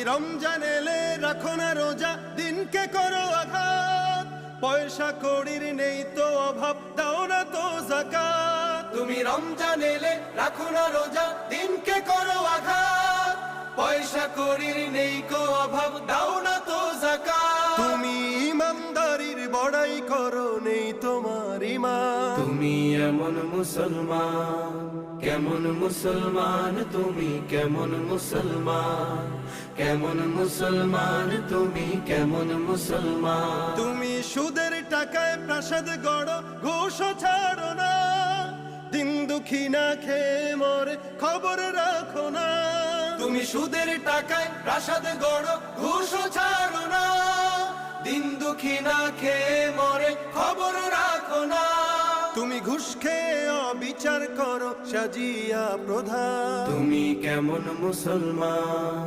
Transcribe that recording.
রমজান এলে রাখো না রোজা, দিনকে করো আঘাত। পয়সা কড়ির নেই তো অভাব, দাও না তো যাকাত। তুমি রমজান এলে রাখো না রোজা, দিনকে করো আঘাত। পয়সা কড়ির নেই কো অভাব, দাও না তো যাকাত। তুমি ইমানদারির বড়াই করো, নেই তোমার ঈমান। তুমি এমন মুসলমান, কেমন মুসলমান তুমি, কেমন মুসলমান, কেমন মুসলমান তুমি, কেমন মুসলমান। তুমি সুদের টাকায় প্রাসাদ গড়ো, ঘুষও ছাড়ো না। দিন দুঃখী না খেয়ে মরে, খবর রাখো না। তুমি সুদের টাকায় প্রাসাদ গড়ো, ঘুষও ছাড়ো না। দিন দুঃখী না খেয়ে মরে, খবর রাখো না। তুমি ঘুষ খেয়ে অবিচার করো, সাজিয়া প্রধান। তুমি কেমন মুসলমান।